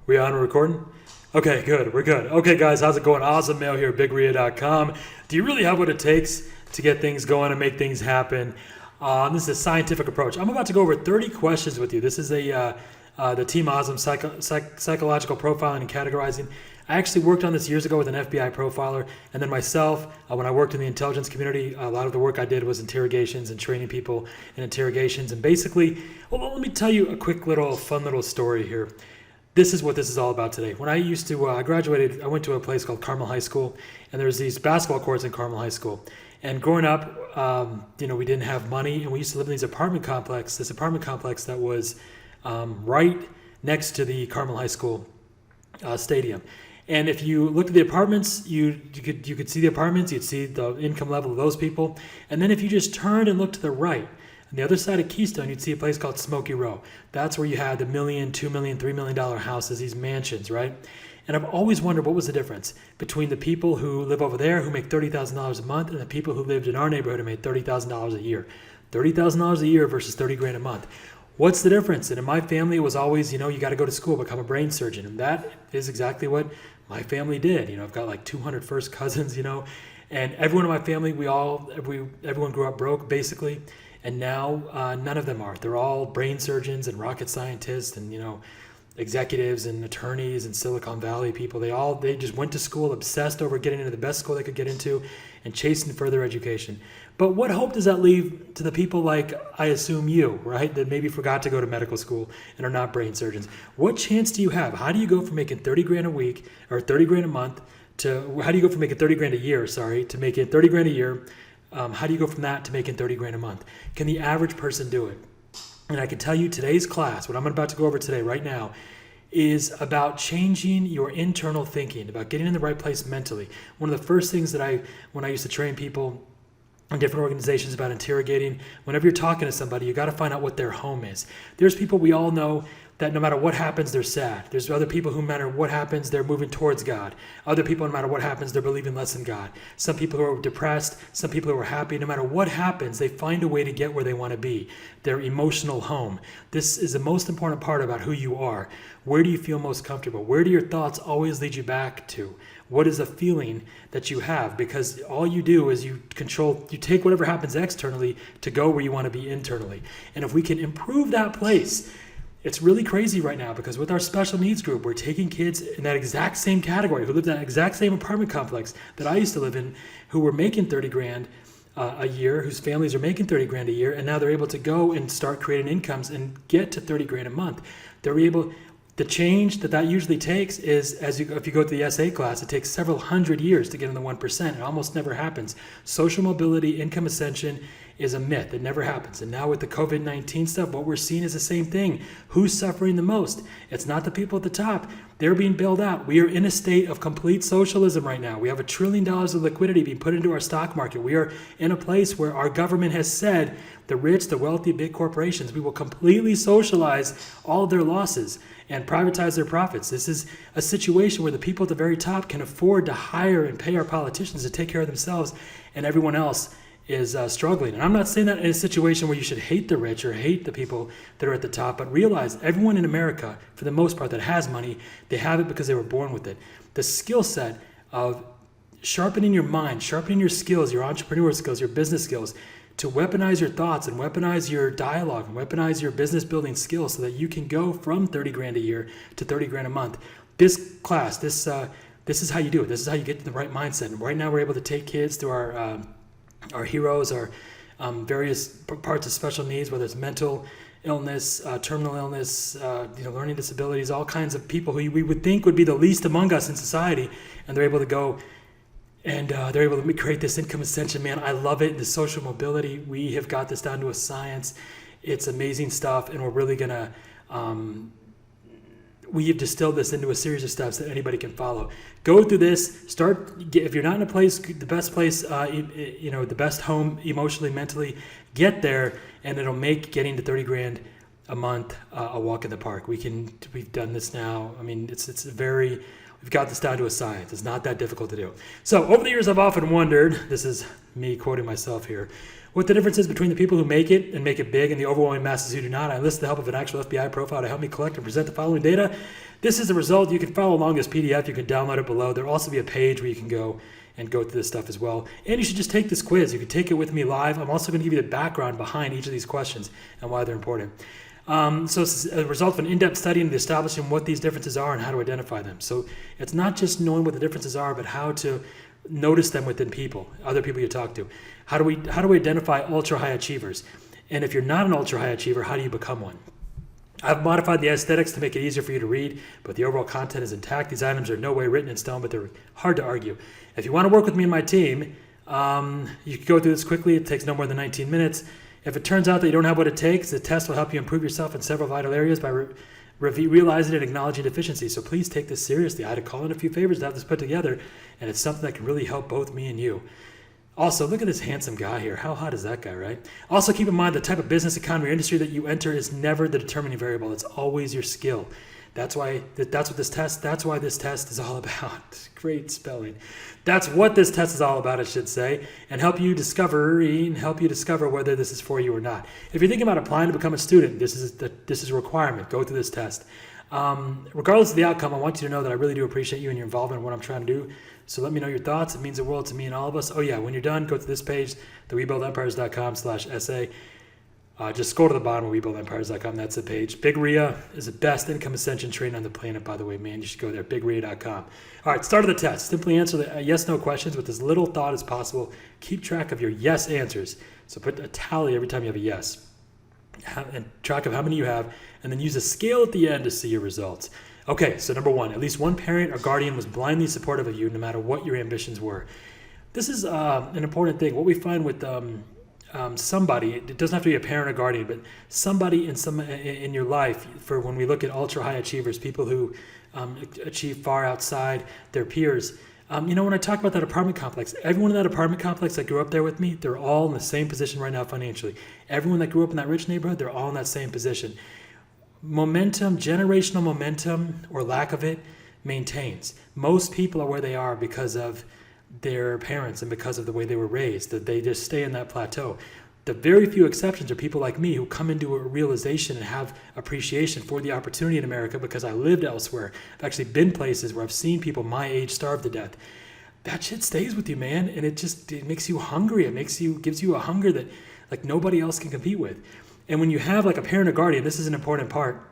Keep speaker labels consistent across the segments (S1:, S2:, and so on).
S1: We on recording? Okay, good. We're good. Okay, guys, how's it going? Awesome Mail here, bigria.com. Do you really have what it takes to get things going and make things happen? This is a scientific approach. I'm about to go over 30 questions with you. This is the Team Awesome psychological profiling and categorizing. I actually worked on this years ago with an FBI profiler, and then myself, when I worked in the intelligence community, a lot of the work I did was interrogations and training people in interrogations. And basically, well, let me tell you a quick fun little story here. This is what this is all about today. When I used to, I graduated, I went to a place called Carmel High School, and there was these basketball courts in Carmel High School. And growing up, we didn't have money, and we used to live in this apartment complex that was right next to the Carmel High School stadium. And if you looked at the apartments, you could see the apartments, you'd see the income level of those people. And then if you just turned and looked to the right, on the other side of Keystone, you'd see a place called Smoky Row. That's where you had the $1 million, $2 million, $3 million houses, these mansions, right? And I've always wondered what was the difference between the people who live over there who make $30,000 a month and the people who lived in our neighborhood who made $30,000 a year. $30,000 a year versus 30 grand a month. What's the difference? And in my family, it was always, you got to go to school, become a brain surgeon. And that is exactly what my family did. I've got like 200 first cousins, and everyone in my family, everyone grew up broke basically. And now none of them are. They're all brain surgeons and rocket scientists and, executives and attorneys and Silicon Valley people. They just went to school, obsessed over getting into the best school they could get into and chasing further education. But what hope does that leave to the people like, I assume you, right, that maybe forgot to go to medical school and are not brain surgeons? What chance do you have? How do you go from making 30 grand a week or 30 grand a month how do you go from making 30 grand a year, to making 30 grand a year? How do you go from that to making 30 grand a month? Can the average person do it? And I can tell you today's class, what I'm about to go over today right now, is about changing your internal thinking, about getting in the right place mentally. One of the first things that when I used to train people in different organizations about interrogating, whenever you're talking to somebody, you got to find out what their home is. There's people we all know that no matter what happens, they're sad. There's other people who, no matter what happens, they're moving towards God. Other people, no matter what happens, they're believing less in God. Some people who are depressed, some people who are happy. No matter what happens, they find a way to get where they want to be, their emotional home. This is the most important part about who you are. Where do you feel most comfortable? Where do your thoughts always lead you back to? What is a feeling that you have? Because all you do is you take whatever happens externally to go where you want to be internally. And if we can improve that place, it's really crazy right now because with our special needs group, we're taking kids in that exact same category who lived in that exact same apartment complex that I used to live in, who were making 30 grand a year, whose families are making 30 grand a year, and now they're able to go and start creating incomes and get to 30 grand a month. The change that usually takes is, if you go to the SA class, it takes several hundred years to get in the 1%. It almost never happens. Social mobility, income ascension is a myth. It never happens. And now with the COVID-19 stuff, what we're seeing is the same thing. Who's suffering the most? It's not the people at the top. They're being bailed out. We are in a state of complete socialism right now. We have $1 trillion of liquidity being put into our stock market. We are in a place where our government has said the rich, the wealthy, big corporations, we will completely socialize all of their losses and privatize their profits. This is a situation where the people at the very top can afford to hire and pay our politicians to take care of themselves, and everyone else is struggling. And I'm not saying that in a situation where you should hate the rich or hate the people that are at the top, but realize everyone in America, for the most part, that has money, they have it because they were born with it. The skill set of sharpening your mind, sharpening your skills, your entrepreneur skills, your business skills, to weaponize your thoughts and weaponize your dialogue and weaponize your business building skills so that you can go from 30 grand a year to 30 grand a month. This class, this is how you do it. This is how you get to the right mindset. And right now we're able to take kids through our heroes, our various parts of special needs, whether it's mental illness, terminal illness, learning disabilities, all kinds of people who we would think would be the least among us in society, and they're able to go and they're able to create this income ascension. Man, I love it. The social mobility, we have got this down to a science. It's amazing stuff, and we're really gonna we have distilled this into a series of steps that anybody can follow. Go through this. If you're not in a place, the best place, the best home emotionally, mentally, get there, and it'll make getting to 30 grand a month a walk in the park. We've done this now. I mean, We've got this down to a science. It's not that difficult to do. So over the years, I've often wondered, this is me quoting myself here, what the difference is between the people who make it and make it big and the overwhelming masses who do not. I enlist the help of an actual FBI profile to help me collect and present the following data. This is the result. You can follow along this PDF. You can download it below. There'll also be a page where you can go through this stuff as well. And you should just take this quiz. You can take it with me live. I'm also going to give you the background behind each of these questions and why they're important. So it's a result of an in-depth study and establishing what these differences are and how to identify them. So it's not just knowing what the differences are, but how to notice them within people, other people you talk to. How do we identify ultra high achievers? And if you're not an ultra high achiever, how do you become one? I've modified the aesthetics to make it easier for you to read, but the overall content is intact. These items are no way written in stone, but they're hard to argue. If you want to work with me and my team, you can go through this quickly. It takes no more than 19 minutes. If it turns out that you don't have what it takes, the test will help you improve yourself in several vital areas by realizing and acknowledging deficiencies. So please take this seriously. I had to call in a few favors to have this put together, and it's something that can really help both me and you. Also, look at this handsome guy here. How hot is that guy, right? Also, keep in mind the type of business, economy, or industry that you enter is never the determining variable. It's always your skill. That's why this test is all about. Great spelling. That's what this test is all about, I should say, and help you discover whether this is for you or not. If you're thinking about applying to become a student, this is a requirement. Go through this test. Regardless of the outcome, I want you to know that I really do appreciate you and your involvement in what I'm trying to do. So let me know your thoughts. It means the world to me and all of us. Oh yeah, when you're done, go to this page, thewebuildempires.com/essay. Just scroll to the bottom of webuildempires.com. That's the page. Big RIA is the best income ascension training on the planet, by the way, man. You should go there, bigria.com. All right, start of the test. Simply answer the yes-no questions with as little thought as possible. Keep track of your yes answers. So put a tally every time you have a yes. And track of how many you have, and then use a scale at the end to see your results. Okay, so number one, at least one parent or guardian was blindly supportive of you no matter what your ambitions were. This is an important thing. What we find with somebody, it doesn't have to be a parent or guardian, but somebody in your life, for when we look at ultra high achievers, people who achieve far outside their peers. When I talk about that apartment complex, everyone in that apartment complex that grew up there with me, they're all in the same position right now financially. Everyone that grew up in that rich neighborhood, they're all in that same position. Momentum, generational momentum, or lack of it, maintains. Most people are where they are because of their parents and because of the way they were raised, that they just stay in that plateau. The very few exceptions are people like me who come into a realization and have appreciation for the opportunity in America because I lived elsewhere. I've actually been places where I've seen people my age starve to death. That shit stays with you, man, and it makes you hungry. Gives you a hunger that like nobody else can compete with. And when you have like a parent or guardian, this is an important part.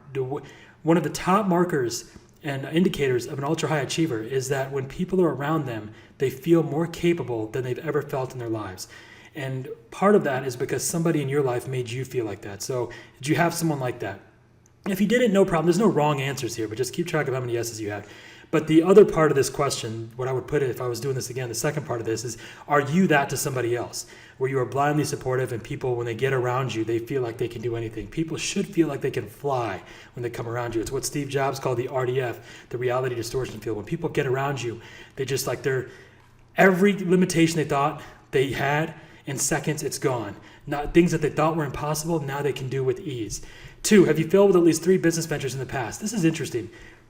S1: One of the top markers and indicators of an ultra high achiever is that when people are around them, they feel more capable than they've ever felt in their lives. And part of that is because somebody in your life made you feel like that. So did you have someone like that? If you didn't, no problem. There's no wrong answers here, but just keep track of how many yeses you have. But the other part of this question, what I would put it if I was doing this again, the second part of this is, are you that to somebody else? Where you are blindly supportive and people, when they get around you, they feel like they can do anything. People should feel like they can fly when they come around you. It's what Steve Jobs called the RDF, the reality distortion field. When people get around you, they just like every limitation they thought they had, in seconds it's gone. Not things that they thought were impossible, now they can do with ease. 2, have you failed with at least 3 business ventures in the past? This is interesting.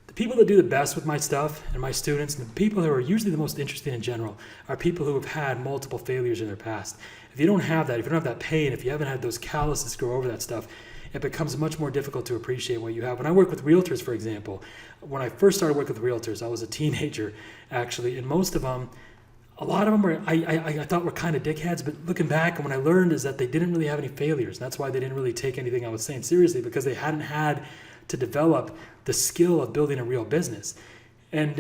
S1: The people that do the best with my stuff and my students, and the people who are usually the most interesting in general, are people who have had multiple failures in their past. If you don't have that, if you don't have that pain, if you haven't had those calluses grow over that stuff, it becomes much more difficult to appreciate what you have. When I work with realtors, for example, when I first started working with realtors, I was a teenager actually, and most of them, a lot of them were, I thought were kind of dickheads, but looking back, and what I learned is that they didn't really have any failures. And that's why they didn't really take anything I was saying seriously, because they hadn't had to develop the skill of building a real business. And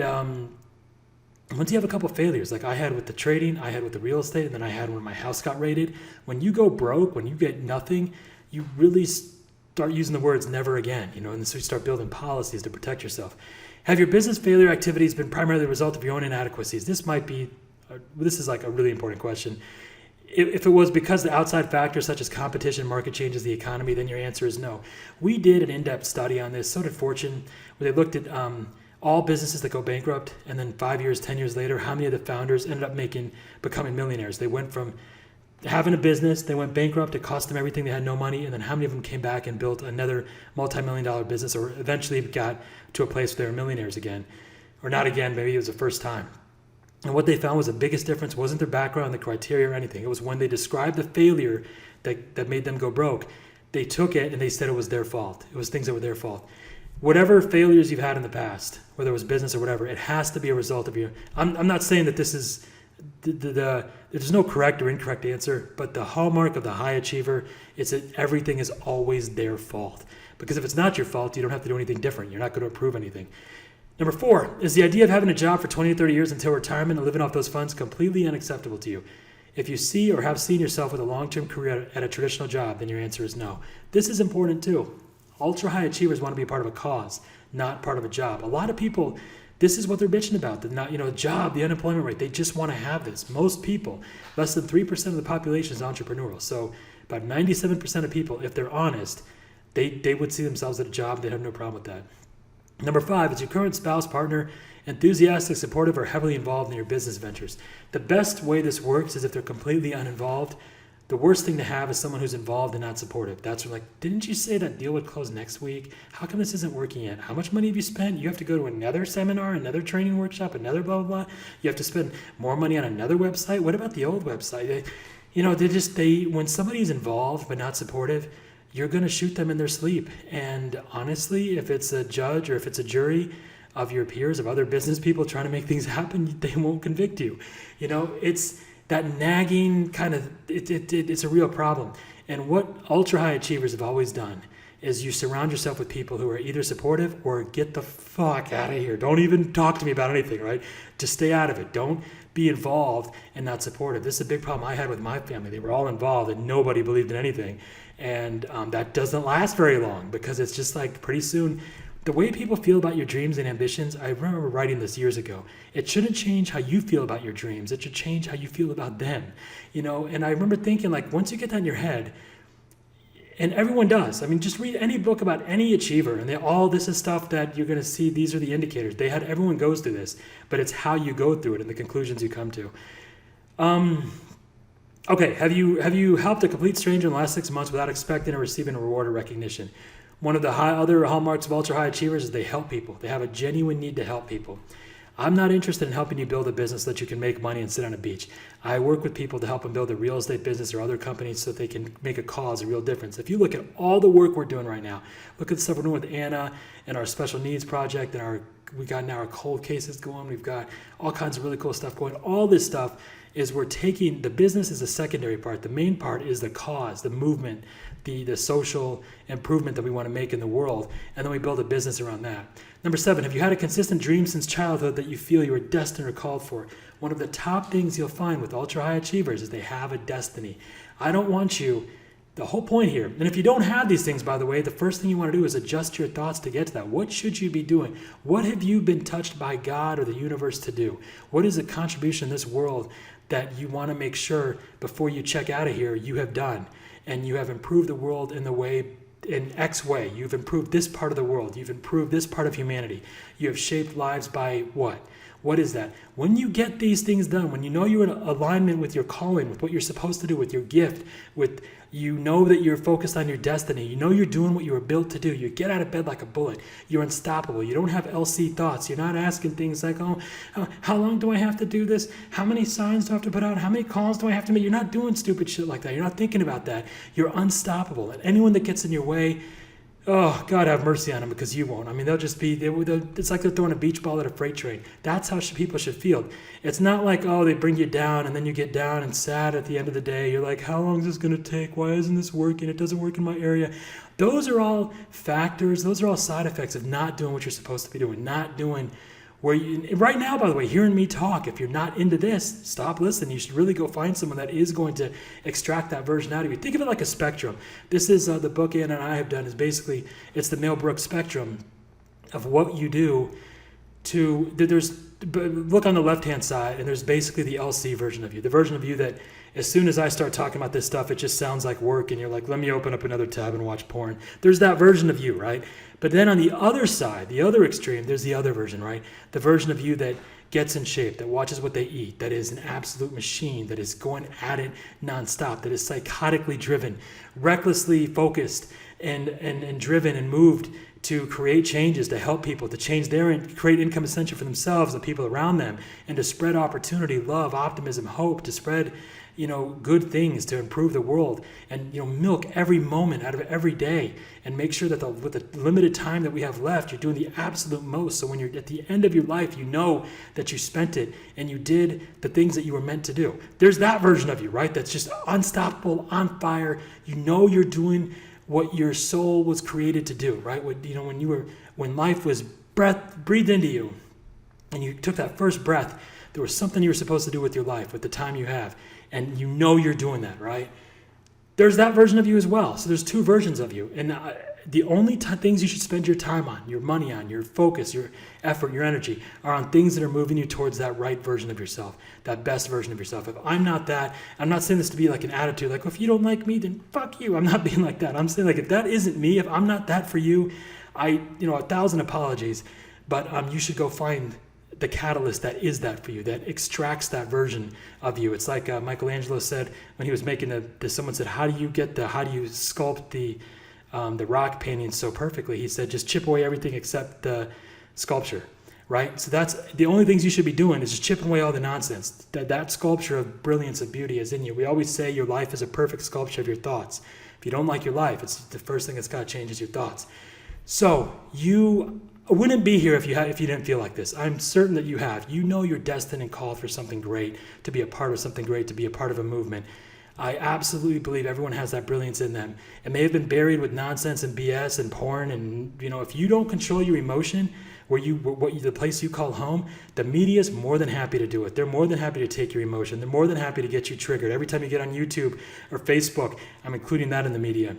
S1: once you have a couple of failures, like I had with the trading, I had with the real estate, and then I had when my house got raided, when you go broke, when you get nothing, you really start using the words never again, and so you start building policies to protect yourself. Have your business failure activities been primarily the result of your own inadequacies? This is like a really important question. If it was because the outside factors such as competition, market changes, the economy, then your answer is no. We did an in-depth study on this, so did Fortune, where they looked at all businesses that go bankrupt, and then 5 years, 10 years later, how many of the founders ended up becoming millionaires. They went from having a business, they went bankrupt, it cost them everything, they had no money, and then how many of them came back and built another multi-million-dollar business or eventually got to a place where they were millionaires again. or not again, maybe it was the first time. And what they found was the biggest difference wasn't their background, the criteria, or anything. It was when they described the failure that made them go broke, they took it and they said it was their fault. It was things that were their fault. Whatever failures you've had in the past, whether it was business or whatever, it has to be a result of your. I'm not saying that this is there's no correct or incorrect answer, but the hallmark of the high achiever is that everything is always their fault. Because if it's not your fault, you don't have to do anything different. You're not going to improve anything. Number 4 is the idea of having a job for 20 to 30 years until retirement and living off those funds completely unacceptable to you. If you see or have seen yourself with a long-term career at a traditional job, then your answer is no. This is important too. Ultra high achievers want to be part of a cause, not part of a job. A lot of people, this is what they're bitching about. The job, the unemployment rate, they just want to have this. Most people, less than 3% of the population is entrepreneurial. So about 97% of people, if they're honest, they would see themselves at a job. They'd have no problem with that. Number 5 is your current spouse, partner, enthusiastic, supportive, or heavily involved in your business ventures. The best way this works is if they're completely uninvolved. The worst thing to have is someone who's involved and not supportive. That's like, didn't you say that deal would close next week? How come this isn't working yet? How much money have you spent? You have to go to another seminar, another training workshop, another blah, blah, blah. You have to spend more money on another website. What about the old website? When somebody's involved but not supportive, you're going to shoot them in their sleep. And honestly, if it's a judge or if it's a jury of your peers, of other business people trying to make things happen, they won't convict you. It's that nagging kind of, it's a real problem. And what ultra high achievers have always done is you surround yourself with people who are either supportive or get the fuck out of here. Don't even talk to me about anything, right? Just stay out of it. Don't be involved and not supportive. This is a big problem I had with my family. They were all involved and nobody believed in anything. And that doesn't last very long because it's just like pretty soon, the way people feel about your dreams and ambitions, I remember writing this years ago, it shouldn't change how you feel about your dreams. It should change how you feel about them. And I remember thinking, like, once you get that in your head, and everyone does. I mean, just read any book about any achiever, and this is stuff that you're going to see. These are the indicators. Everyone goes through this, but it's how you go through it and the conclusions you come to. Okay, have you helped a complete stranger in the last 6 months without expecting or receiving a reward or recognition? One of the other hallmarks of ultra high achievers is they help people. They have a genuine need to help people. I'm not interested in helping you build a business so that you can make money and sit on a beach. I work with people to help them build a real estate business or other companies so that they can make a cause, a real difference. If you look at all the work we're doing right now, look at the stuff we're doing with Anna and our special needs project and we got now our cold cases going. We've got all kinds of really cool stuff going. All this stuff is we're taking, the business is a secondary part. The main part is the cause, the movement, the social improvement that we want to make in the world, and then we build a business around that. Number 7, have you had a consistent dream since childhood that you feel you are destined or called for? One of the top things you'll find with ultra high achievers is they have a destiny. I don't want you, the whole point here, and if you don't have these things, by the way, the first thing you want to do is adjust your thoughts to get to that. What should you be doing? What have you been touched by God or the universe to do? What is a contribution in this world that you want to make sure before you check out of here you have done? And you have improved the world in X way. You've improved this part of the world. You've improved this part of humanity. You have shaped lives by what? What is that? When you get these things done, when you know you're in alignment with your calling, with what you're supposed to do, with your gift, you know that you're focused on your destiny, you know you're doing what you were built to do, you get out of bed like a bullet, you're unstoppable, you don't have LC thoughts, you're not asking things like, how long do I have to do this? How many signs do I have to put out? How many calls do I have to make? You're not doing stupid shit like that. You're not thinking about that. You're unstoppable. And anyone that gets in your way, oh, God have mercy on them because you won't. I mean, they'll just be, it's like they're throwing a beach ball at a freight train. That's how people should feel. It's not like, they bring you down and then you get down and sad at the end of the day. You're like, how long is this going to take? Why isn't this working? It doesn't work in my area. Those are all factors. Those are all side effects of not doing what you're supposed to be doing, not doing right now, by the way, hearing me talk, if you're not into this, stop listening. You should really go find someone that is going to extract that version out of you. Think of it like a spectrum. This is the book Anna and I have done is basically, it's the Mel Brooks spectrum of what you do look on the left-hand side, and there's basically the LC version of you, the version of you that as soon as I start talking about this stuff, it just sounds like work, and you're like, let me open up another tab and watch porn. There's that version of you, right? But then on the other side, the other extreme, there's the other version, right? The version of you that gets in shape, that watches what they eat, that is an absolute machine, that is going at it nonstop, that is psychotically driven, recklessly focused, and driven and moved to create changes, to help people, to change create income essential for themselves, the people around them, and to spread opportunity, love, optimism, hope, to spread, good things, to improve the world, and, milk every moment out of every day, and make sure that with the limited time that we have left, you're doing the absolute most. So when you're at the end of your life, you know that you spent it and you did the things that you were meant to do. There's that version of you, right? That's just unstoppable, on fire. You're doing what your soul was created to do, right? When life was breathed into you and you took that first breath, there was something you were supposed to do with your life, with the time you have, and you're doing that, right? There's that version of you as well. So there's two versions of you. And the only things you should spend your time on, your money on, your focus, your effort, your energy, are on things that are moving you towards that right version of yourself, that best version of yourself. If I'm not that, I'm not saying this to be like an attitude, like, well, if you don't like me, then fuck you. I'm not being like that. I'm saying, like, if that isn't me, if I'm not that for you, 1,000 apologies, but you should go find the catalyst that is that for you, that extracts that version of you. It's like Michelangelo said when he was making someone said, how do you sculpt the rock painting so perfectly? He said, just chip away everything except the sculpture, right? So that's the only things you should be doing, is just chipping away all the nonsense. That sculpture of brilliance, of beauty is in you. We always say your life is a perfect sculpture of your thoughts. If you don't like your life, it's the first thing that's got to change is your thoughts. So you wouldn't be here if you didn't feel like this. I'm certain that you have. You're destined and called for something great, to be a part of something great, to be a part of a movement. I absolutely believe everyone has that brilliance in them. It may have been buried with nonsense and BS and porn, and if you don't control your emotion, the place you call home, the media is more than happy to do it. They're more than happy to take your emotion. They're more than happy to get you triggered. Every time you get on YouTube or Facebook, I'm including that in the media.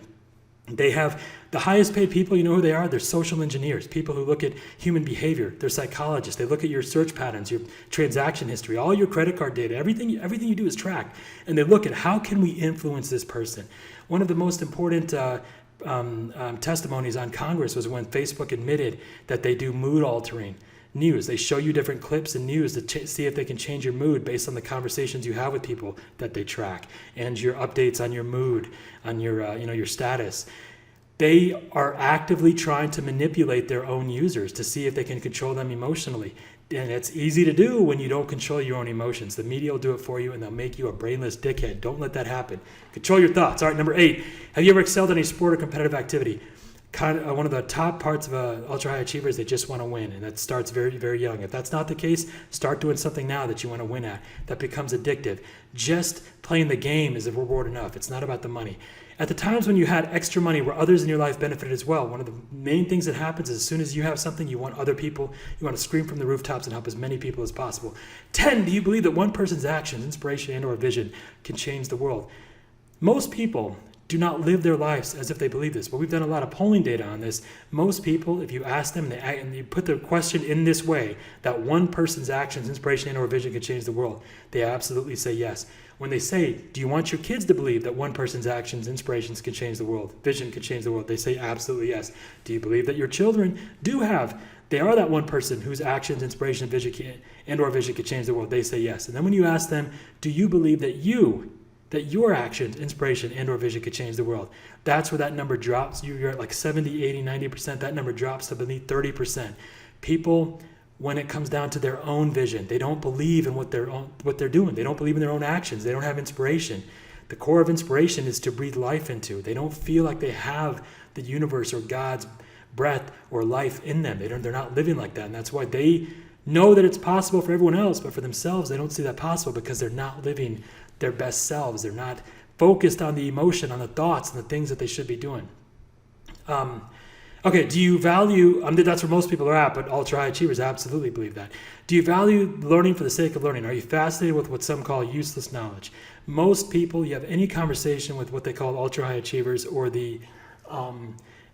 S1: They have the highest paid people, you know who they are? They're social engineers, people who look at human behavior. They're psychologists. They look at your search patterns, your transaction history, all your credit card data. Everything you do is tracked. And they look at how can we influence this person. One of the most important testimonies on Congress was when Facebook admitted that they do mood altering news. They show you different clips and news to see if they can change your mood based on the conversations you have with people that they track and your updates on your mood, on your status. They are actively trying to manipulate their own users to see if they can control them emotionally. And it's easy to do when you don't control your own emotions. The media will do it for you, and they'll make you a brainless dickhead. Don't let that happen. Control your thoughts. All right, number 8. Have you ever excelled in any sport or competitive activity? One of the top parts of an ultra-high achiever is they just want to win, and that starts very, very young. If that's not the case, start doing something now that you want to win at. That becomes addictive. Just playing the game is a reward enough. It's not about the money. At the times when you had extra money where others in your life benefited as well, one of the main things that happens is as soon as you have something, you want other people, you want to scream from the rooftops and help as many people as possible. 10, do you believe that one person's actions, inspiration, and or vision can change the world? Most people do not live their lives as if they believe this. But we've done a lot of polling data on this. Most people, if you ask them and you put the question in this way, that one person's actions, inspiration, and or vision can change the world, they absolutely say yes. When they say, do you want your kids to believe that one person's actions, inspirations can change the world, vision can change the world, they say absolutely yes. Do you believe that your children they are that one person whose actions, inspiration, vision and or vision can change the world? They say yes. And then when you ask them, do you believe that your actions, inspiration, and or vision could change the world? That's where that number drops. You're at like 70, 80, 90%. That number drops to beneath 30%. People, when it comes down to their own vision, they don't believe in what they're doing. They don't believe in their own actions. They don't have inspiration. The core of inspiration is to breathe life into. They don't feel like they have the universe or God's breath or life in them. They're not living like that. And that's why they know that it's possible for everyone else, but for themselves, they don't see that possible because they're not living their best selves. They're not focused on the emotion, on the thoughts, and the things that they should be doing. Okay, do you value, that's where most people are at, but ultra-high achievers absolutely believe that. Do you value learning for the sake of learning? Are you fascinated with what some call useless knowledge? Most people, you have any conversation with what they call ultra-high achievers or the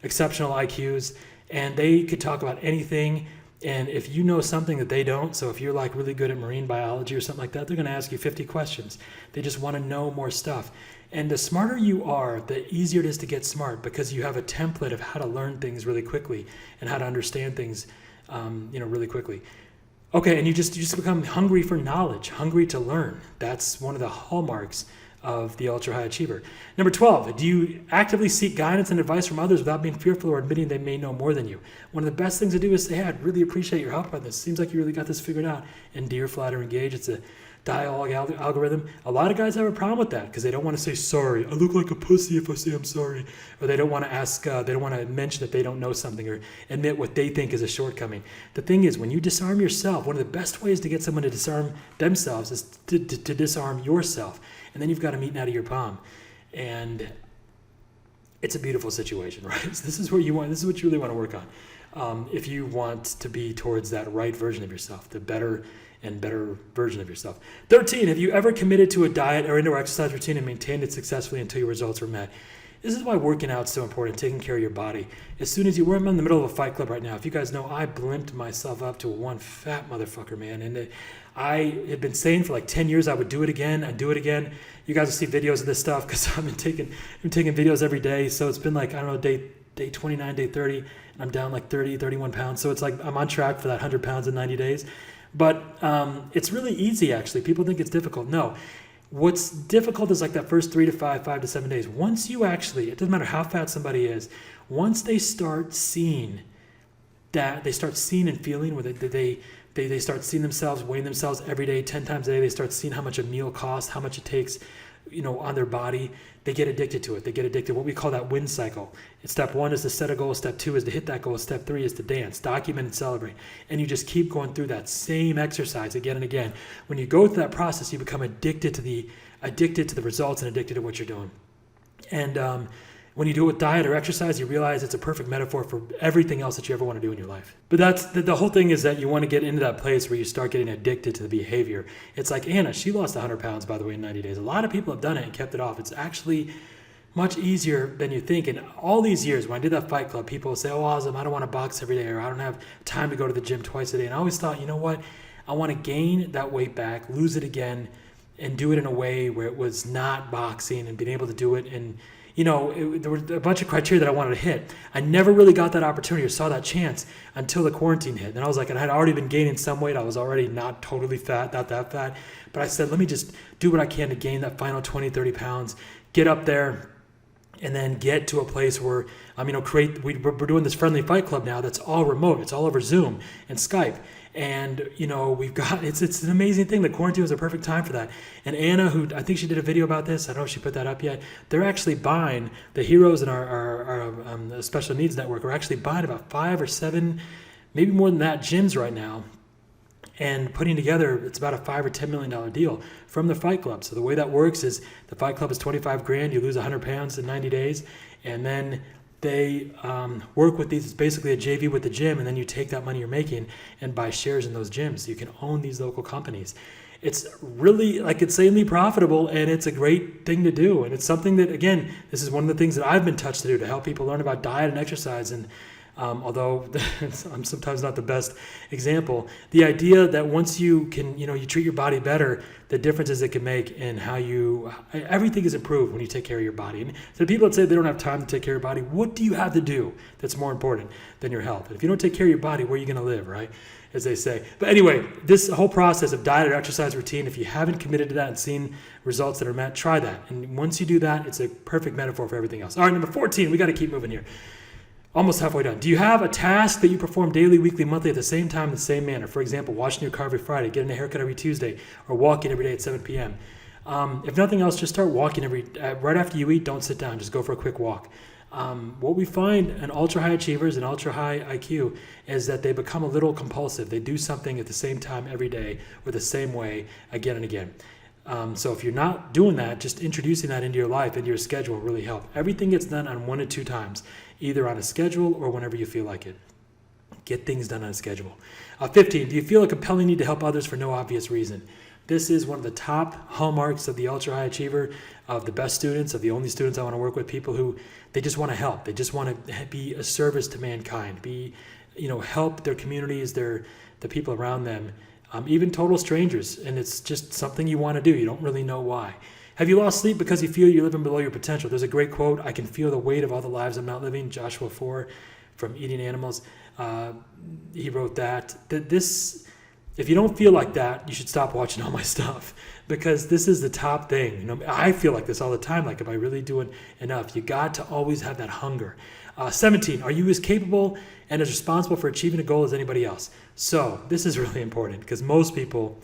S1: exceptional IQs, and they could talk about anything. And if you know something that they don't, so if you're like really good at marine biology or something like that, they're going to ask you 50 questions. They just want to know more stuff. And the smarter you are, the easier it is to get smart because you have a template of how to learn things really quickly and how to understand things, really quickly. Okay, and you just become hungry for knowledge, hungry to learn. That's one of the hallmarks of the ultra high achiever. Number 12, do you actively seek guidance and advice from others without being fearful or admitting they may know more than you? One of the best things to do is say, hey, I'd really appreciate your help on this. Seems like you really got this figured out. Endear, flatter, engage. It's a dialogue algorithm. A lot of guys have a problem with that because they don't want to say sorry. I look like a pussy if I say I'm sorry. Or they don't want to ask, they don't want to mention that they don't know something or admit what they think is a shortcoming. The thing is, when you disarm yourself, one of the best ways to get someone to disarm themselves is to disarm yourself. And then you've got them eating out of your palm. And it's a beautiful situation, right? So this is what you really want to work on. If you want to be towards that right version of yourself, the better and better version of yourself. 13, have you ever committed to a diet or indoor exercise routine and maintained it successfully until your results were met? This is why working out is so important, taking care of your body. As soon as we're in the middle of a fight club right now. If you guys know, I blimped myself up to one fat motherfucker, man. And I had been saying for like 10 years I would do it again. I'd do it again. You guys will see videos of this stuff because I've been taking videos every day. So it's been like, I don't know, day 29, day 30, and I'm down like 30, 31 pounds. So it's like I'm on track for that 100 pounds in 90 days. But it's really easy, actually. People think it's difficult. No. What's difficult is like that first 3 to 5 to 7 days. Once you actually, it doesn't matter how fat somebody is, once they start seeing that, they start seeing and feeling with it, they start seeing themselves, weighing themselves every day, 10 times a day, they start seeing how much a meal costs, how much it takes, on their body, they get addicted to it. They get addicted. What we call that win cycle. Step 1 is to set a goal. Step 2 is to hit that goal. Step 3 is to dance, document, and celebrate. And you just keep going through that same exercise again and again. When you go through that process, you become addicted to the results and addicted to what you're doing. And when you do it with diet or exercise, you realize it's a perfect metaphor for everything else that you ever want to do in your life. But that's the whole thing, is that you want to get into that place where you start getting addicted to the behavior. It's like Anna, she lost 100 pounds, by the way, in 90 days. A lot of people have done it and kept it off. It's actually much easier than you think. And all these years, when I did that fight club, people would say, oh, Azam, I don't want to box every day, or I don't have time to go to the gym twice a day. And I always thought, you know what? I want to gain that weight back, lose it again, and do it in a way where it was not boxing, and being able to do it in, there were a bunch of criteria that I wanted to hit. I never really got that opportunity or saw that chance until the quarantine hit. And I was like, and I had already been gaining some weight. I was already not totally fat, not that fat. But I said, let me just do what I can to gain that final 20, 30 pounds, get up there, and then get to a place where, we're doing this friendly fight club now that's all remote. It's all over Zoom and Skype. And, we've got, it's an amazing thing. The quarantine was a perfect time for that. And Anna, who I think she did a video about this, I don't know if she put that up yet, they're actually buying, the heroes in our special needs network are actually buying about 5 or 7, maybe more than that, gyms right now, and putting together, it's about a $5 or $10 million deal from the Fight Club. So the way that works is the Fight Club is $25,000, you lose 100 pounds in 90 days, and then they work with these. It's basically a JV with the gym, and then you take that money you're making and buy shares in those gyms. So you can own these local companies. It's really insanely profitable, and it's a great thing to do. And it's something that, again, this is one of the things that I've been touched to do, to help people learn about diet and exercise. And although I'm sometimes not the best example, the idea that once you can, you treat your body better, the differences it can make in how everything is improved when you take care of your body. And so the people that say they don't have time to take care of your body, what do you have to do that's more important than your health? And if you don't take care of your body, where are you going to live, right? As they say. But anyway, this whole process of diet or exercise routine, if you haven't committed to that and seen results that are met, try that. And once you do that, it's a perfect metaphor for everything else. All right, number 14, we got to keep moving here. Almost halfway done. Do you have a task that you perform daily, weekly, monthly at the same time, in the same manner? For example, washing your car every Friday, getting a haircut every Tuesday, or walking every day at 7 p.m. If nothing else, just start walking right after you eat. Don't sit down. Just go for a quick walk. What we find in ultra-high achievers and ultra-high IQ is that they become a little compulsive. They do something at the same time every day or the same way again and again. So if you're not doing that, just introducing that into your life, into your schedule will really help. Everything gets done on 1 to 2 times, either on a schedule or whenever you feel like it. Get things done on a schedule. 15, do you feel a compelling need to help others for no obvious reason? This is one of the top hallmarks of the ultra-high achiever, of the best students, of the only students I want to work with, people who, they just want to help. They just want to be a service to mankind, help their communities, the people around them, even total strangers. And it's just something you want to do. You don't really know why. Have you lost sleep because you feel you're living below your potential? There's a great quote, I can feel the weight of all the lives I'm not living, Joshua 4, from Eating Animals. He wrote that this if you don't feel like that, you should stop watching all my stuff, because this is the top thing. I feel like this all the time. Like, am I really doing enough? You got to always have that hunger. 17, are you as capable and as responsible for achieving a goal as anybody else? So this is really important, because most people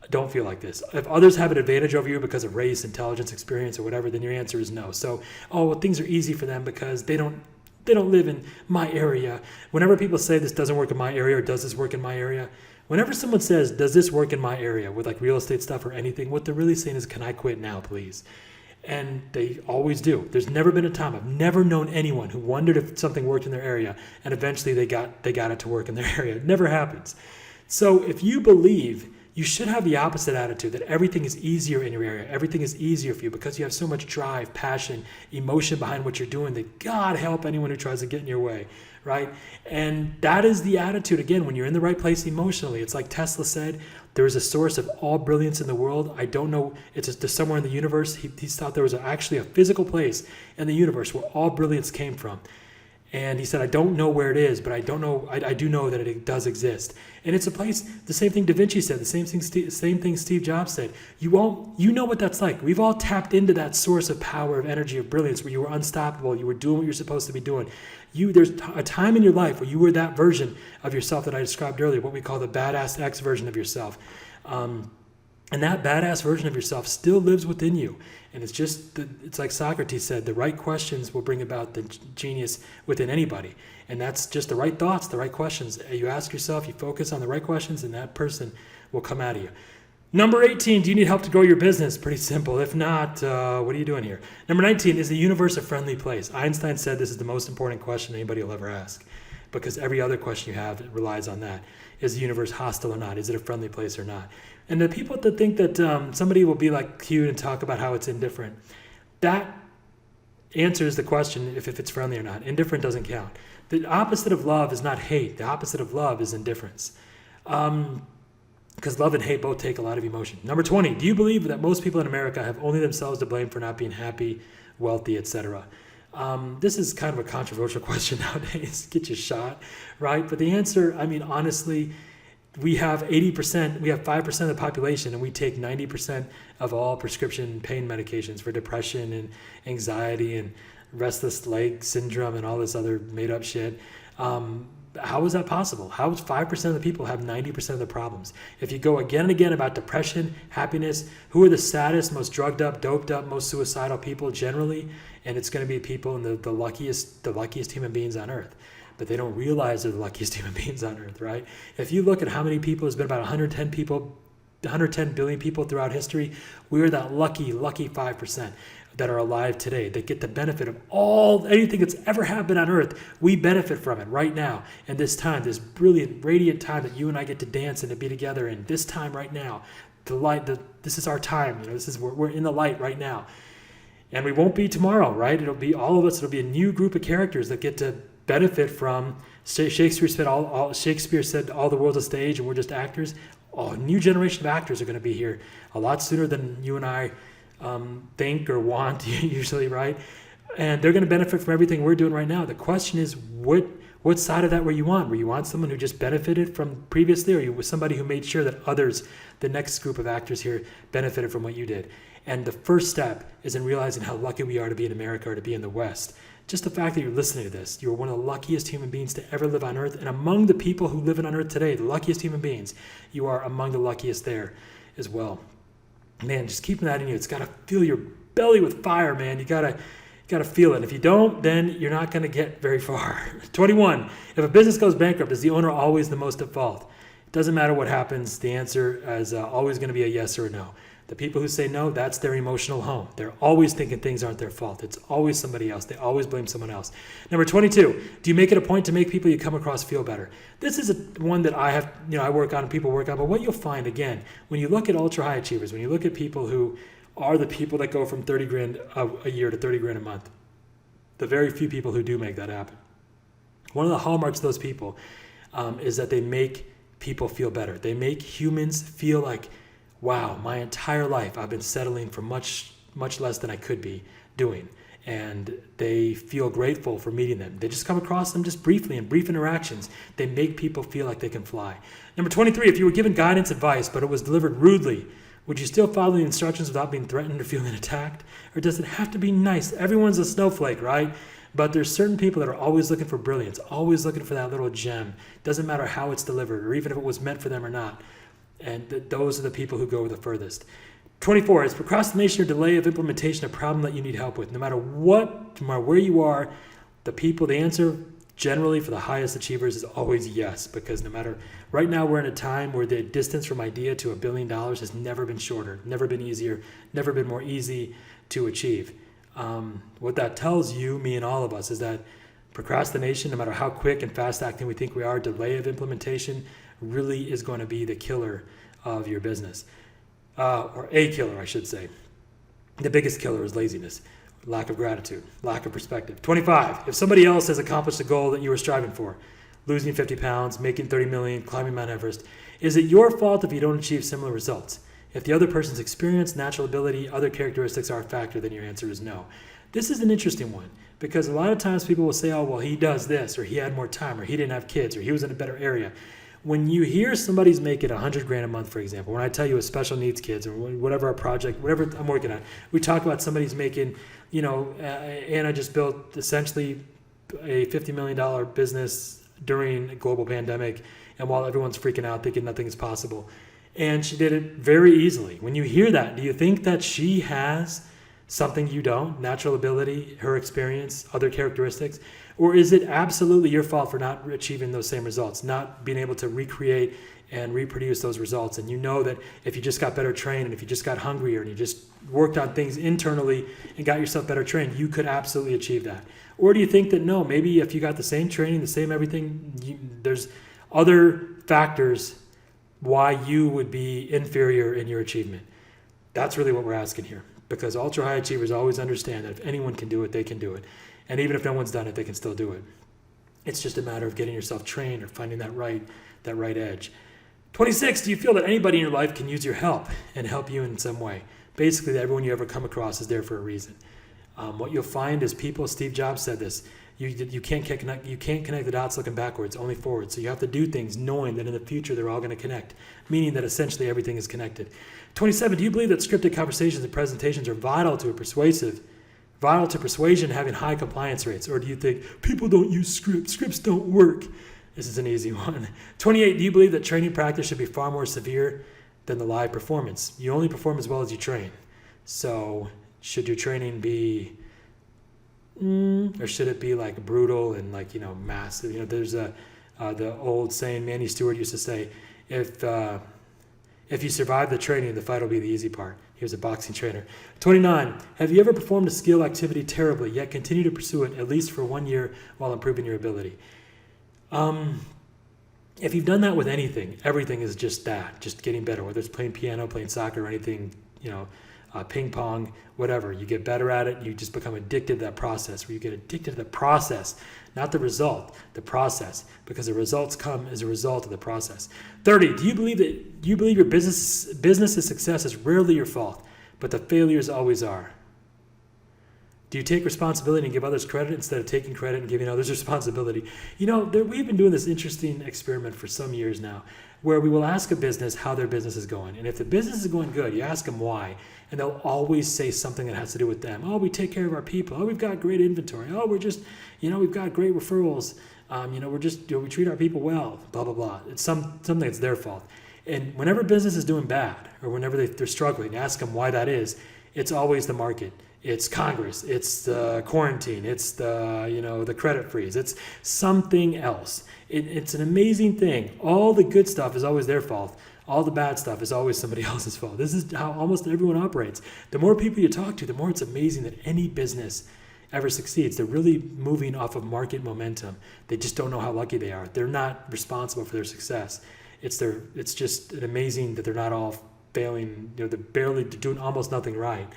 S1: don't feel like this. If others have an advantage over you because of race, intelligence, experience, or whatever, then your answer is no. So, things are easy for them because they don't live in my area. Whenever people say this doesn't work in my area, or does this work in my area, whenever someone says, does this work in my area, with like real estate stuff or anything, what they're really saying is, can I quit now, please? And they always do. There's never been a time, I've never known anyone who wondered if something worked in their area and eventually they got it to work in their area. It never happens. So if you believe, you should have the opposite attitude, that everything is easier in your area. Everything is easier for you because you have so much drive, passion, emotion behind what you're doing, that God help anyone who tries to get in your way, right? And that is the attitude, again, when you're in the right place emotionally. It's like Tesla said, there is a source of all brilliance in the world. I don't know, it's just somewhere in the universe. He thought there was actually a physical place in the universe where all brilliance came from. And he said, I don't know where it is, but I do know that it does exist. And it's a place, the same thing Da Vinci said, the same thing Steve Jobs said. You know what that's like. We've all tapped into that source of power, of energy, of brilliance, where you were unstoppable, you were doing what you're supposed to be doing. There's a time in your life where you were that version of yourself that I described earlier, what we call the badass X version of yourself. And that badass version of yourself still lives within you. And it's like Socrates said, the right questions will bring about the genius within anybody. And that's just the right thoughts, the right questions. You ask yourself, you focus on the right questions, and that person will come out of you. Number 18, do you need help to grow your business? Pretty simple. If not, what are you doing here? Number 19, is the universe a friendly place? Einstein said this is the most important question anybody will ever ask, because every other question you have relies on that. Is the universe hostile or not? Is it a friendly place or not? And the people that think that somebody will be like cute and talk about how it's indifferent, that answers the question if it's friendly or not. Indifferent doesn't count. The opposite of love is not hate. The opposite of love is indifference. Because love and hate both take a lot of emotion. Number 20, do you believe that most people in America have only themselves to blame for not being happy, wealthy, etc.? This is kind of a controversial question nowadays. Get you shot, right? But the answer, honestly, we have 80%, we have 5% of the population, and we take 90% of all prescription pain medications for depression and anxiety and restless leg syndrome and all this other made up shit. How is that possible? How is 5% of the people have 90% of the problems? If you go again and again about depression, happiness, who are the saddest, most drugged up, doped up, most suicidal people generally? And it's going to be people in the luckiest human beings on earth. But they don't realize they're the luckiest human beings on earth, right? If you look at how many people, there's been about 110 billion people throughout history. We're that lucky 5% that are alive today, that get the benefit of anything that's ever happened on earth. We benefit from it right now. And this time, this brilliant, radiant time that you and I get to dance and to be together in, this time right now, this is our time. We're in the light right now. And we won't be tomorrow, right? It'll be all of us. It'll be a new group of characters that get to benefit from. Shakespeare said all the world's a stage and we're just actors. A new generation of actors are going to be here a lot sooner than you and I think or want usually, right? And they're going to benefit from everything we're doing right now. The question is, what side of that were you on? Were you on someone who just benefited from previously, or you was somebody who made sure that others, the next group of actors here, benefited from what you did? And the first step is in realizing how lucky we are to be in America or to be in the West. Just the fact that you're listening to this, you're one of the luckiest human beings to ever live on earth. And among the people who live on earth today, the luckiest human beings, you are among the luckiest there as well. Man, just keeping that in you. It's got to fill your belly with fire, man. You gotta feel it. If you don't, then you're not going to get very far. 21, if a business goes bankrupt, is the owner always the most at fault? It doesn't matter what happens. The answer is always going to be a yes or a no. The people who say no, that's their emotional home. They're always thinking things aren't their fault. It's always somebody else. They always blame someone else. Number 22, do you make it a point to make people you come across feel better? This is one that I work on and people work on. But what you'll find, again, when you look at ultra high achievers, when you look at people who are the people that go from 30 grand a year to 30 grand a month, the very few people who do make that happen. One of the hallmarks of those people is that they make people feel better. They make humans feel like, wow, my entire life I've been settling for much, much less than I could be doing. and they feel grateful for meeting them. They just come across them just briefly in brief interactions. They make people feel like they can fly. Number 23, if you were given guidance advice, but it was delivered rudely, would you still follow the instructions without being threatened or feeling attacked? Or does it have to be nice? Everyone's a snowflake, right? But there's certain people that are always looking for brilliance, always looking for that little gem. Doesn't matter how it's delivered or even if it was meant for them or not. And those are the people who go the furthest. 24, is procrastination or delay of implementation a problem that you need help with? No matter what, no matter where you are, the answer generally for the highest achievers is always yes, because no matter, right now we're in a time where the distance from idea to $1 billion has never been shorter, never been easier, never been more easy to achieve. What that tells you, me and all of us, is that procrastination, no matter how quick and fast acting we think we are, delay of implementation really is going to be the killer of your business. Or a killer, I should say. The biggest killer is laziness, lack of gratitude, lack of perspective. 25, if somebody else has accomplished a goal that you were striving for, losing 50 pounds, making 30 million, climbing Mount Everest, is it your fault if you don't achieve similar results? If the other person's experience, natural ability, other characteristics are a factor, then your answer is no. This is an interesting one because a lot of times people will say, oh, well, he does this, or he had more time, or he didn't have kids, or he was in a better area. When you hear somebody's making $100,000 a month, for example, when I tell you a special needs kids or whatever our project, whatever I'm working on, we talk about somebody's making, Anna just built essentially a $50 million business during a global pandemic. And while everyone's freaking out, thinking nothing is possible. And she did it very easily. When you hear that, do you think that she has something you don't? Natural ability, her experience, other characteristics? Or is it absolutely your fault for not achieving those same results, not being able to recreate and reproduce those results? And you know that if you just got better trained and if you just got hungrier and you just worked on things internally and got yourself better trained, you could absolutely achieve that. Or do you think that no, maybe if you got the same training, the same everything, there's other factors why you would be inferior in your achievement? That's really what we're asking here, because ultra high achievers always understand that if anyone can do it, they can do it. And even if no one's done it, they can still do it. It's just a matter of getting yourself trained or finding that right edge. 26, do you feel that anybody in your life can use your help and help you in some way? Basically, everyone you ever come across is there for a reason. What you'll find is people, Steve Jobs said this, you can't connect the dots looking backwards, only forward. So you have to do things knowing that in the future they're all going to connect, meaning that essentially everything is connected. 27, do you believe that scripted conversations and presentations are vital to persuasion having high compliance rates? Or do you think people don't use scripts don't work? This is an easy one. 28, do you believe that training practice should be far more severe than the live performance? You only perform as well as you train. So should your training be, or should it be like brutal and like, massive? There's the old saying Manny Stewart used to say, if you survive the training, the fight will be the easy part. He was a boxing trainer. 29, have you ever performed a skill activity terribly, yet continue to pursue it at least for 1 year while improving your ability? If you've done that with anything, everything is just that, just getting better, whether it's playing piano, playing soccer, or anything, ping pong, whatever. You get better at it. You just become addicted to that process, where you get addicted to the process, not the result, the process, because the results come as a result of the process. 30, do you believe your business's success is rarely your fault, but the failures always are? Do you take responsibility and give others credit instead of taking credit and giving others responsibility? We've been doing this interesting experiment for some years now, where we will ask a business how their business is going. And if the business is going good, you ask them why. And they'll always say something that has to do with them. Oh, we take care of our people. Oh, we've got great inventory. Oh, we're just, we've got great referrals. We treat our people well, blah, blah, blah. It's something that's their fault. And whenever business is doing bad, or whenever they're struggling, ask them why that is. It's always the market. It's Congress. It's the quarantine. It's the credit freeze. It's something else. It's an amazing thing. All the good stuff is always their fault. All the bad stuff is always somebody else's fault. This is how almost everyone operates. The more people you talk to, the more it's amazing that any business ever succeeds. They're really moving off of market momentum. They just don't know how lucky they are. They're not responsible for their success. It's just amazing that they're not all failing. They're barely doing almost nothing right.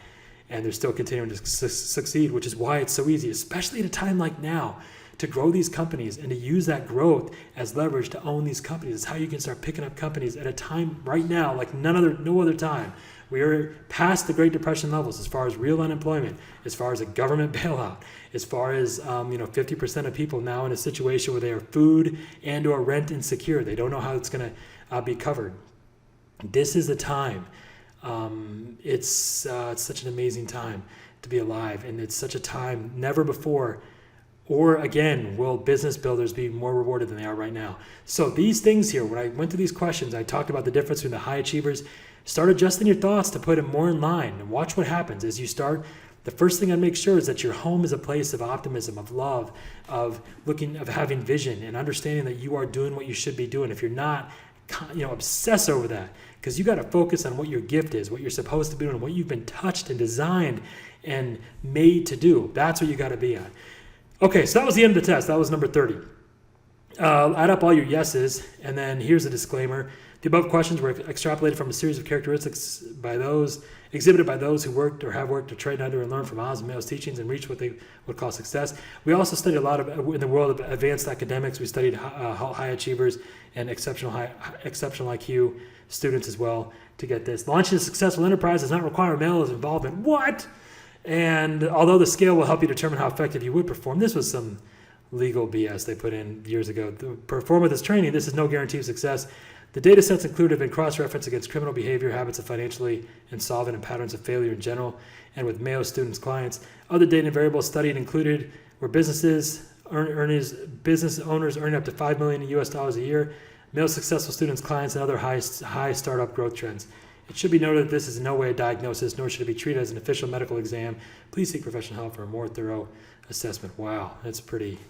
S1: And they're still continuing to succeed, which is why it's so easy, especially at a time like now, to grow these companies and to use that growth as leverage to own these companies. It's how you can start picking up companies at a time right now like no other time. We are past the Great Depression levels as far as real unemployment, as far as a government bailout, as far as 50% of people now in a situation where they are food and or rent insecure. They don't know how it's going to be covered. This is the time. It's such an amazing time to be alive, and it's such a time never before or again will business builders be more rewarded than they are right now. So these things here, when I went through these questions, I talked about the difference between the high achievers. Start adjusting your thoughts to put it more in line, and watch what happens as you start. The first thing I'd make sure is that your home is a place of optimism, of love, of having vision and understanding that you are doing what you should be doing. If you're not, obsess over that, because you got to focus on what your gift is, what you're supposed to be doing, what you've been touched and designed and made to do. That's what you got to be on. Okay, so that was the end of the test. That was number 30. Add up all your yeses, and then here's a disclaimer. The above questions were extrapolated from a series of characteristics exhibited by those who worked or have worked to train under and learn from Oz and Mayo's teachings and reach what they would call success. We also studied a lot in the world of advanced academics. We studied high achievers and exceptional IQ students as well to get this. Launching a successful enterprise does not require Mayo's involvement. What? And although the scale will help you determine how effective you would perform, this was some legal BS they put in years ago. To perform with this training, this is no guarantee of success. The data sets included have been cross-referenced against criminal behavior, habits of financially insolvent, and patterns of failure in general, and with Mayo students' clients. Other data variables studied included were business owners earning up to $5 million US a year, Mayo successful students' clients, and other high startup growth trends. It should be noted that this is in no way a diagnosis, nor should it be treated as an official medical exam. Please seek professional help for a more thorough assessment. Wow, that's pretty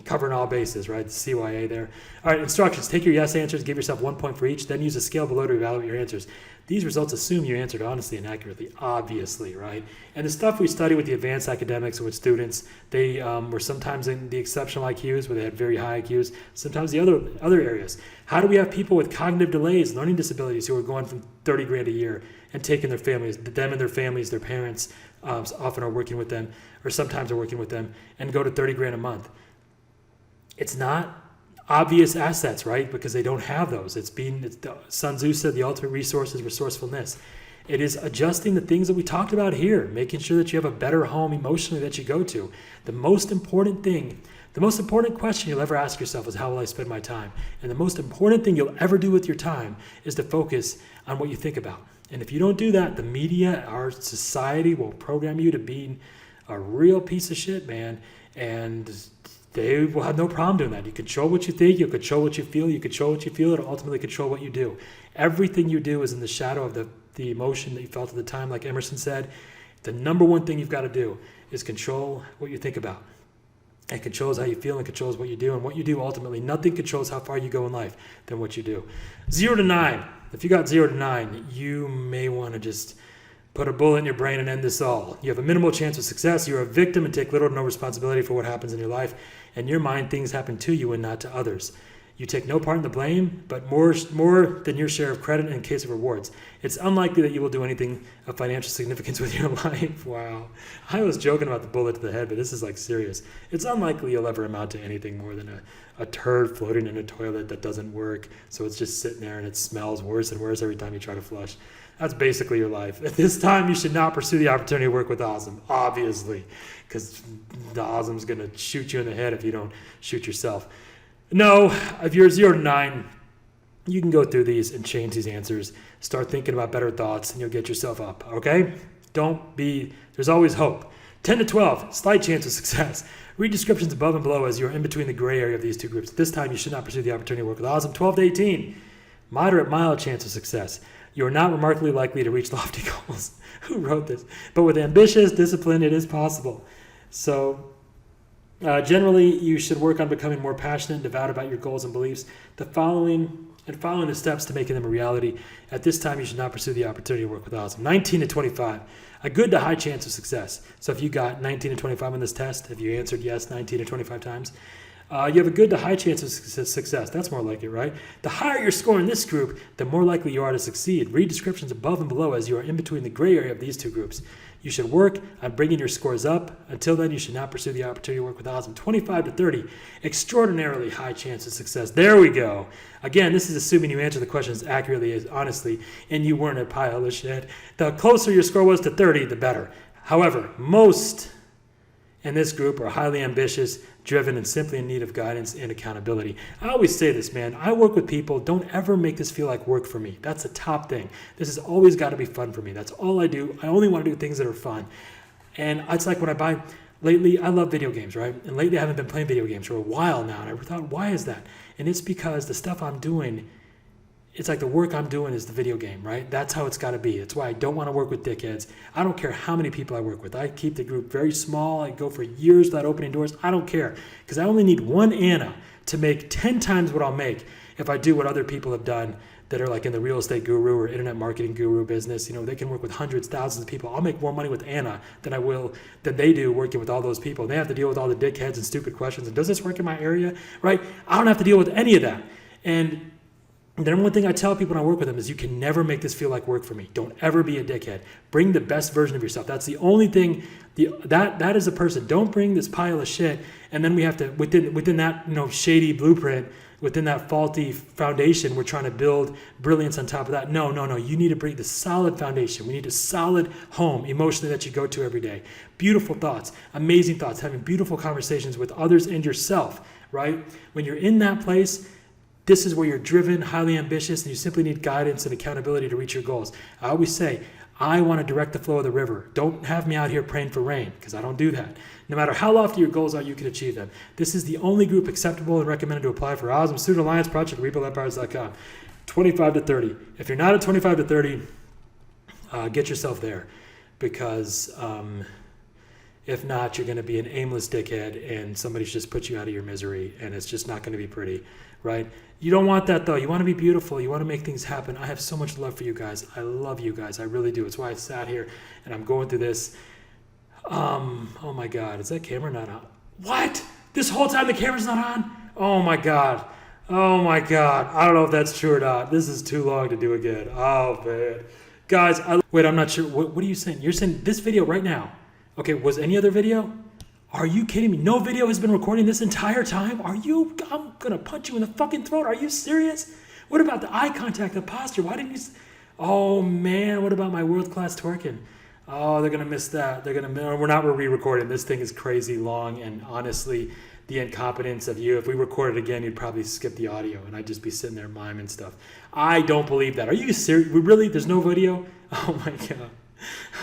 S1: covering all bases, right? The CYA there. All right, instructions. Take your yes answers, give yourself 1 point for each, then use a scale below to evaluate your answers. These results assume you answered honestly and accurately, obviously, right? And the stuff we study with the advanced academics and with students, they were sometimes in the exceptional IQs where they had very high IQs, sometimes the other areas. How do we have people with cognitive delays, learning disabilities who are going from 30 grand a year and taking their families, them and their families, their parents often are working with them, or sometimes are working with them, and go to 30 grand a month? It's not obvious assets, right? Because they don't have those. Sun Tzu said the ultimate resource is resourcefulness. It is adjusting the things that we talked about here, making sure that you have a better home emotionally that you go to. The most important question you'll ever ask yourself is, how will I spend my time? And the most important thing you'll ever do with your time is to focus on what you think about. And if you don't do that, the media, our society will program you to be a real piece of shit, man. And they will have no problem doing that. You control what you think, you control what you feel, it'll ultimately control what you do. Everything you do is in the shadow of the emotion that you felt at the time. Like Emerson said, the number one thing you've got to do is control what you think about. It controls how you feel and controls what you do. And what you do, ultimately, nothing controls how far you go in life than what you do. 0 to 9. If you got 0 to 9, you may want to just put a bullet in your brain and end this all. You have a minimal chance of success. You're a victim and take little to no responsibility for what happens in your life. In your mind, things happen to you and not to others. You take no part in the blame, but more than your share of credit in case of rewards. It's unlikely that you will do anything of financial significance with your life. Wow. I was joking about the bullet to the head, but this is like serious. It's unlikely you'll ever amount to anything more than a turd floating in a toilet that doesn't work. So it's just sitting there and it smells worse and worse every time you try to flush. That's basically your life. At this time, you should not pursue the opportunity to work with Awesome, obviously, because the Awesome's going to shoot you in the head if you don't shoot yourself. No, if you're 0 to 9, you can go through these and change these answers. Start thinking about better thoughts and you'll get yourself up, okay? There's always hope. 10 to 12, slight chance of success. Read descriptions above and below as you're in between the gray area of these two groups. At this time, you should not pursue the opportunity to work with Awesome. 12 to 18, moderate, mild chance of success. You are not remarkably likely to reach lofty goals. Who wrote this? But with ambitious discipline, it is possible. So, generally, you should work on becoming more passionate and devout about your goals and beliefs. Following the steps to making them a reality. At this time, you should not pursue the opportunity to work with Awesome. 19 to 25, a good to high chance of success. So if you got 19 to 25 on this test, if you answered yes 19 to 25 times, you have a good to high chance of success. That's more like it, right? The higher your score in this group, the more likely you are to succeed. Read descriptions above and below as you are in between the gray area of these two groups. You should work on bringing your scores up. Until then, you should not pursue the opportunity to work with odds of 25 to 30. Extraordinarily high chance of success. There we go. Again, this is assuming you answer the questions accurately, honestly, and you weren't a pile of shit. The closer your score was to 30, the better. However, most in this group are highly ambitious, driven, and simply in need of guidance and accountability. I always say this, man. I work with people. Don't ever make this feel like work for me. That's the top thing. This has always got to be fun for me. That's all I do. I only want to do things that are fun. And it's like when I buy, lately, I love video games, right? And lately I haven't been playing video games for a while now. And I thought, why is that? And it's because the stuff I'm doing, it's like the work I'm doing is the video game, right? That's how it's got to be. It's why I don't want to work with dickheads. I don't care how many people I work with. I keep the group very small. I go for years without opening doors. I don't care because I only need one Anna to make 10 times what I'll make if I do what other people have done that are like in the real estate guru or internet marketing guru business. You know, they can work with hundreds, thousands of people. I'll make more money with Anna than they do working with all those people. They have to deal with all the dickheads and stupid questions. And does this work in my area? Right? I don't have to deal with any of that. And the number one thing I tell people when I work with them is you can never make this feel like work for me. Don't ever be a dickhead. Bring the best version of yourself. That's the only thing. That is a person. Don't bring this pile of shit. And then we have to within that shady blueprint, within that faulty foundation, we're trying to build brilliance on top of that. No. You need to bring the solid foundation. We need a solid home emotionally that you go to every day. Beautiful thoughts, amazing thoughts, having beautiful conversations with others and yourself. Right? When you're in that place. This is where you're driven, highly ambitious, and you simply need guidance and accountability to reach your goals. I always say, I want to direct the flow of the river. Don't have me out here praying for rain, because I don't do that. No matter how lofty your goals are, you can achieve them. This is the only group acceptable and recommended to apply for Awesome Student Alliance Project, RebuildEmpires.com. 25 to 30. If you're not at 25 to 30, get yourself there, because if not, you're going to be an aimless dickhead, and somebody's just put you out of your misery, and it's just not going to be pretty, right? You don't want that, though. You want to be beautiful. You want to make things happen. I have so much love for you guys. I love you guys. I really do. It's why I sat here, and I'm going through this. Oh, my God. Is that camera not on? What? This whole time the camera's not on? Oh, my God. Oh, my God. I don't know if that's true or not. This is too long to do again. Oh, man. Guys, wait, I'm not sure. What are you saying? You're saying this video right now. Okay, was any other video? Are you kidding me? No video has been recording this entire time? I'm going to punch you in the fucking throat. Are you serious? What about the eye contact, the posture? Why didn't you... Oh, man, what about my world-class twerking? Oh, they're going to miss that. We're not re-recording. This thing is crazy long, and honestly, the incompetence of you, if we record it again, you'd probably skip the audio, and I'd just be sitting there miming stuff. I don't believe that. Are you serious? Really? There's no video? Oh, my God.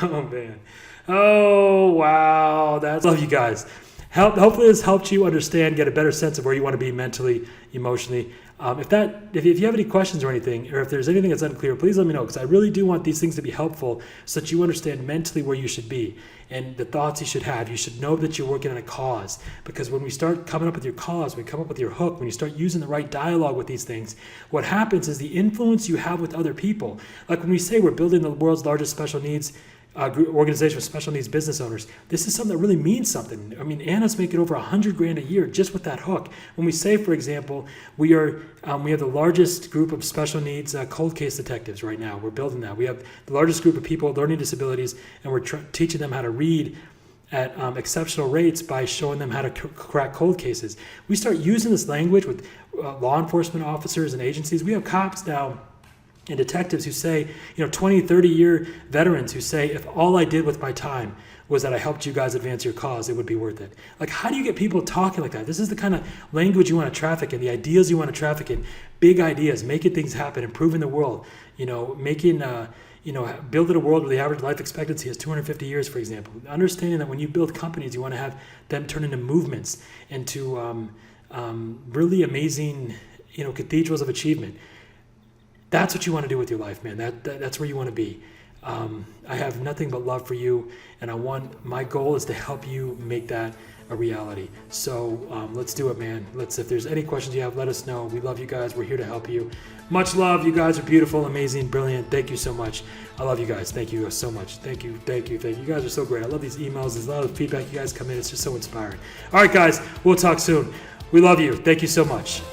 S1: Oh, man. Oh, wow. Love you guys. Hopefully this helped you understand, get a better sense of where you want to be mentally, emotionally. If you have any questions or anything, or if there's anything that's unclear, please let me know, because I really do want these things to be helpful so that you understand mentally where you should be and the thoughts you should have. You should know that you're working on a cause, because when we start coming up with your cause, when we come up with your hook, when you start using the right dialogue with these things, what happens is the influence you have with other people. Like when we say we're building the world's largest special needs organization with special needs business owners. This is something that really means something. I mean, Anna's making over $100,000 a year just with that hook. When we say, for example, we have the largest group of special needs cold case detectives right now. We're building that. We have the largest group of people with learning disabilities, and we're teaching them how to read at exceptional rates by showing them how to crack cold cases. We start using this language with law enforcement officers and agencies. We have cops now and detectives who say, 20, 30-year veterans who say, if all I did with my time was that I helped you guys advance your cause, it would be worth it. Like, how do you get people talking like that? This is the kind of language you want to traffic in, the ideas you want to traffic in, big ideas, making things happen, improving the world, building a world where the average life expectancy is 250 years, for example. Understanding that when you build companies, you want to have them turn into movements, into really amazing, cathedrals of achievement. That's what you want to do with your life, man. That's where you want to be. I have nothing but love for you, and my goal is to help you make that a reality. So let's do it, man. If there's any questions you have, let us know. We love you guys. We're here to help you. Much love. You guys are beautiful, amazing, brilliant. Thank you so much. I love you guys. Thank you so much. Thank you. You guys are so great. I love these emails. There's a lot of feedback you guys come in. It's just so inspiring. All right, guys. We'll talk soon. We love you. Thank you so much.